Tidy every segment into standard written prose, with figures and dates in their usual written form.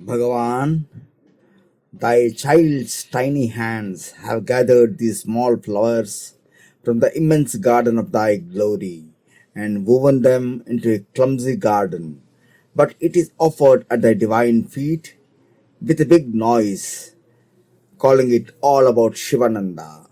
Bhagavan, thy child's tiny hands have gathered these small flowers from the immense garden of thy glory and woven them into a clumsy garden. But it is offered at thy divine feet with a big noise, calling it all about Shivananda.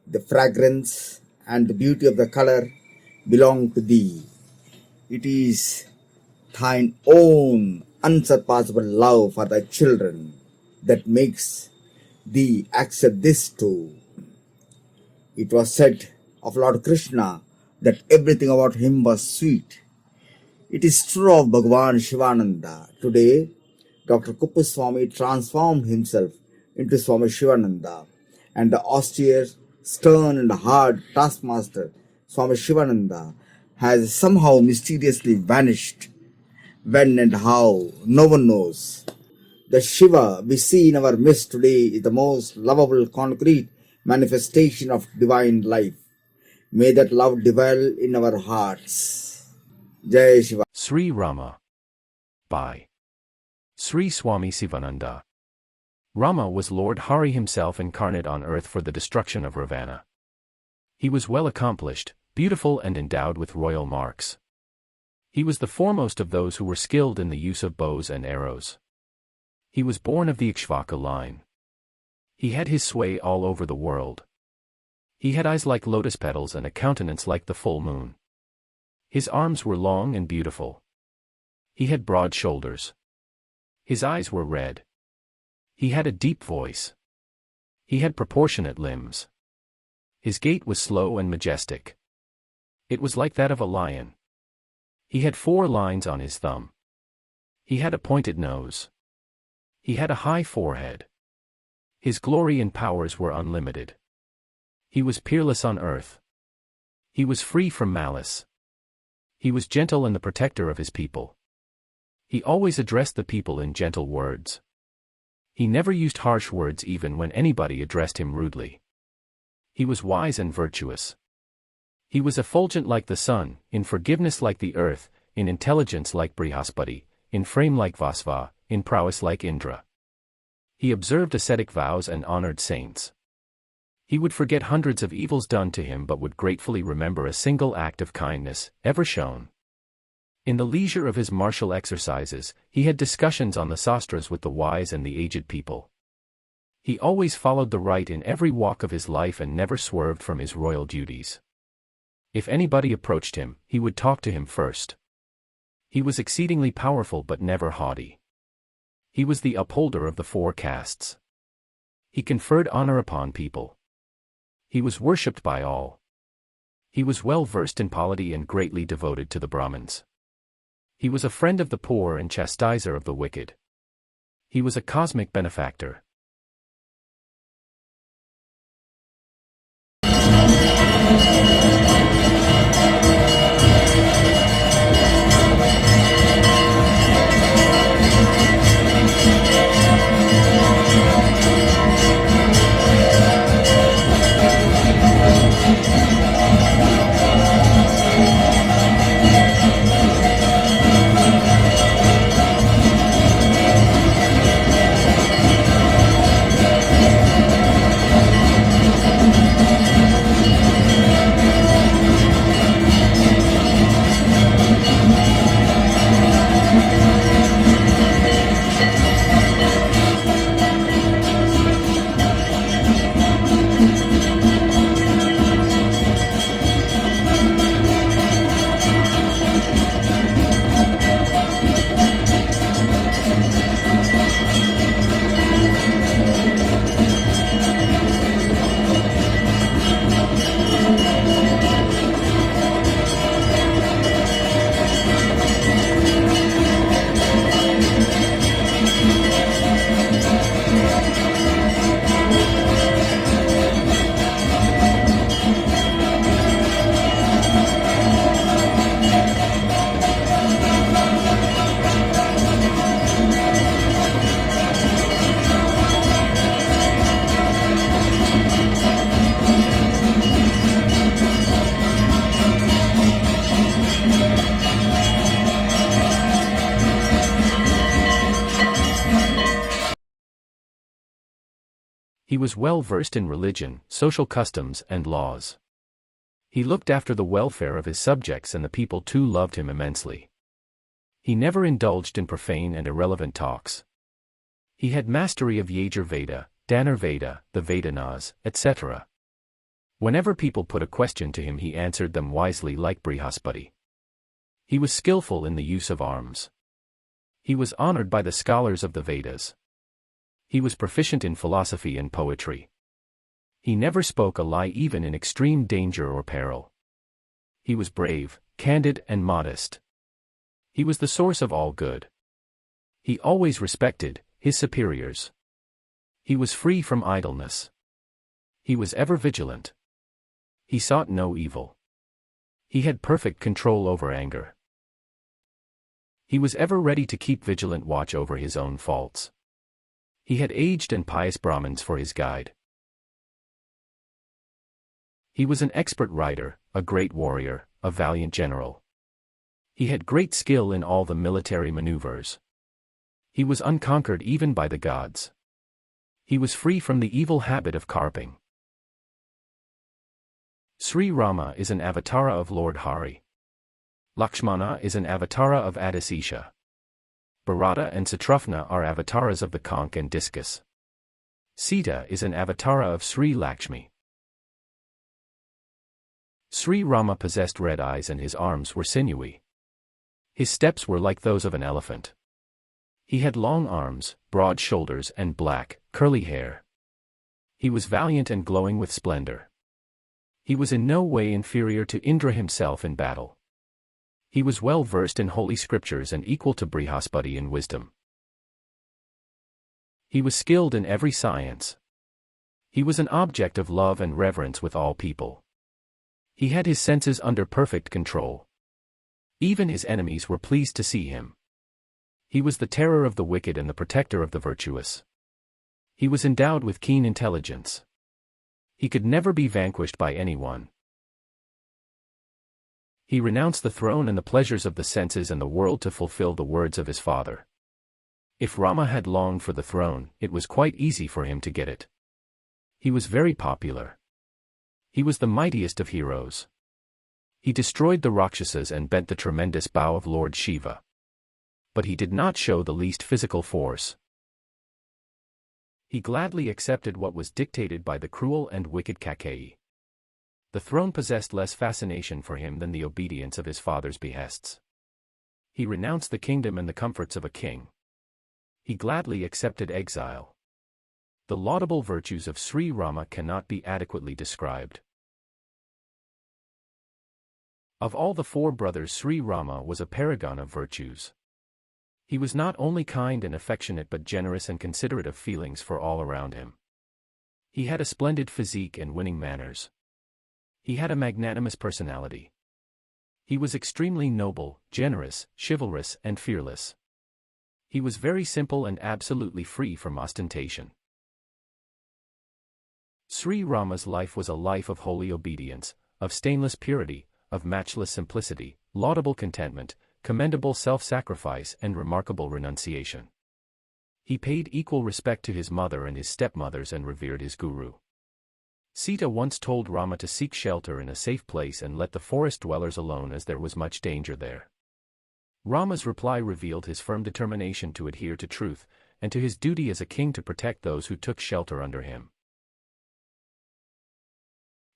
The fragrance and the beauty of the color belong to thee. It is thine own unsurpassable love for thy children that makes thee accept this too. It was said of Lord Krishna that everything about him was sweet. It is true of Bhagavan Shivananda. Today, Dr. Kuppuswamy transformed himself into Swami Shivananda, and the austere, stern, and hard taskmaster Swami Shivananda has somehow mysteriously vanished. When and how, no one knows. The Shiva we see in our midst today is the most lovable concrete manifestation of divine life. May that love dwell in our hearts. Jai Shiva. Sri Rama by Sri Swami Sivananda. Rama was Lord Hari himself incarnate on earth for the destruction of Ravana. He was well accomplished, beautiful and endowed with royal marks. He was the foremost of those who were skilled in the use of bows and arrows. He was born of the Ikshvaka line. He had his sway all over the world. He had eyes like lotus petals and a countenance like the full moon. His arms were long and beautiful. He had broad shoulders. His eyes were red. He had a deep voice. He had proportionate limbs. His gait was slow and majestic. It was like that of a lion. He had 4 lines on his thumb. He had a pointed nose. He had a high forehead. His glory and powers were unlimited. He was peerless on earth. He was free from malice. He was gentle and the protector of his people. He always addressed the people in gentle words. He never used harsh words even when anybody addressed him rudely. He was wise and virtuous. He was effulgent like the sun, in forgiveness like the earth, in intelligence like Brihaspati, in frame like Vasva, in prowess like Indra. He observed ascetic vows and honored saints. He would forget hundreds of evils done to him but would gratefully remember a single act of kindness, ever shown. In the leisure of his martial exercises, he had discussions on the sastras with the wise and the aged people. He always followed the right in every walk of his life and never swerved from his royal duties. If anybody approached him, he would talk to him first. He was exceedingly powerful but never haughty. He was the upholder of the 4 castes. He conferred honor upon people. He was worshipped by all. He was well versed in polity and greatly devoted to the Brahmins. He was a friend of the poor and chastiser of the wicked. He was a cosmic benefactor. He was well versed in religion, social customs, and laws. He looked after the welfare of his subjects, and the people too loved him immensely. He never indulged in profane and irrelevant talks. He had mastery of Yajurveda, Dhanurveda, the Vedanas, etc. Whenever people put a question to him, he answered them wisely like Brihaspati. He was skillful in the use of arms. He was honored by the scholars of the Vedas. He was proficient in philosophy and poetry. He never spoke a lie even in extreme danger or peril. He was brave, candid, and modest. He was the source of all good. He always respected his superiors. He was free from idleness. He was ever vigilant. He sought no evil. He had perfect control over anger. He was ever ready to keep vigilant watch over his own faults. He had aged and pious Brahmins for his guide. He was an expert rider, a great warrior, a valiant general. He had great skill in all the military maneuvers. He was unconquered even by the gods. He was free from the evil habit of carping. Sri Rama is an avatara of Lord Hari. Lakshmana is an avatara of Adisesha. Bharata and Satrughna are avatars of the conch and discus. Sita is an avatara of Sri Lakshmi. Sri Rama possessed red eyes and his arms were sinewy. His steps were like those of an elephant. He had long arms, broad shoulders, and black, curly hair. He was valiant and glowing with splendor. He was in no way inferior to Indra himself in battle. He was well versed in holy scriptures and equal to Brihaspati in wisdom. He was skilled in every science. He was an object of love and reverence with all people. He had his senses under perfect control. Even his enemies were pleased to see him. He was the terror of the wicked and the protector of the virtuous. He was endowed with keen intelligence. He could never be vanquished by anyone. He renounced the throne and the pleasures of the senses and the world to fulfill the words of his father. If Rama had longed for the throne, it was quite easy for him to get it. He was very popular. He was the mightiest of heroes. He destroyed the Rakshasas and bent the tremendous bow of Lord Shiva. But he did not show the least physical force. He gladly accepted what was dictated by the cruel and wicked Kakeyi. The throne possessed less fascination for him than the obedience of his father's behests. He renounced the kingdom and the comforts of a king. He gladly accepted exile. The laudable virtues of Sri Rama cannot be adequately described. Of all the four brothers, Sri Rama was a paragon of virtues. He was not only kind and affectionate but generous and considerate of feelings for all around him. He had a splendid physique and winning manners. He had a magnanimous personality. He was extremely noble, generous, chivalrous, and fearless. He was very simple and absolutely free from ostentation. Sri Rama's life was a life of holy obedience, of stainless purity, of matchless simplicity, laudable contentment, commendable self-sacrifice, and remarkable renunciation. He paid equal respect to his mother and his stepmothers and revered his guru. Sita once told Rama to seek shelter in a safe place and let the forest dwellers alone as there was much danger there. Rama's reply revealed his firm determination to adhere to truth, and to his duty as a king to protect those who took shelter under him.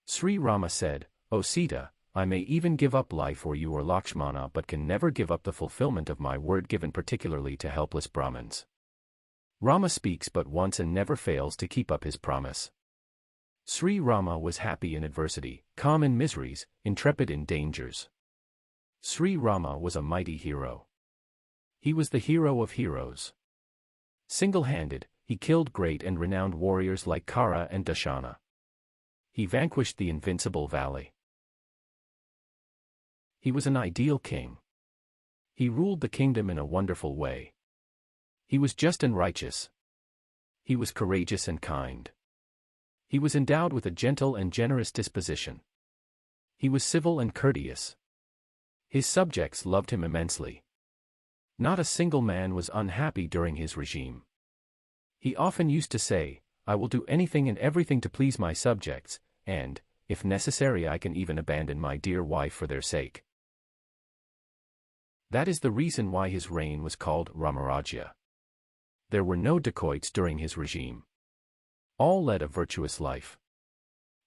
Sri Rama said, "O Sita, I may even give up life for you or Lakshmana but can never give up the fulfillment of my word given particularly to helpless Brahmins." Rama speaks but once and never fails to keep up his promise. Sri Rama was happy in adversity, calm in miseries, intrepid in dangers. Sri Rama was a mighty hero. He was the hero of heroes. Single-handed, he killed great and renowned warriors like Khara and Dushana. He vanquished the invincible Vali. He was an ideal king. He ruled the kingdom in a wonderful way. He was just and righteous. He was courageous and kind. He was endowed with a gentle and generous disposition. He was civil and courteous. His subjects loved him immensely. Not a single man was unhappy during his regime. He often used to say, I will do anything and everything to please my subjects, and, if necessary, I can even abandon my dear wife for their sake. That is the reason why his reign was called Ramarajya. There were no dacoits during his regime. All led a virtuous life.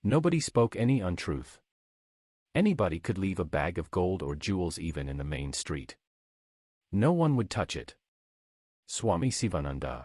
Nobody spoke any untruth. Anybody could leave a bag of gold or jewels even in the main street. No one would touch it. Swami Sivananda.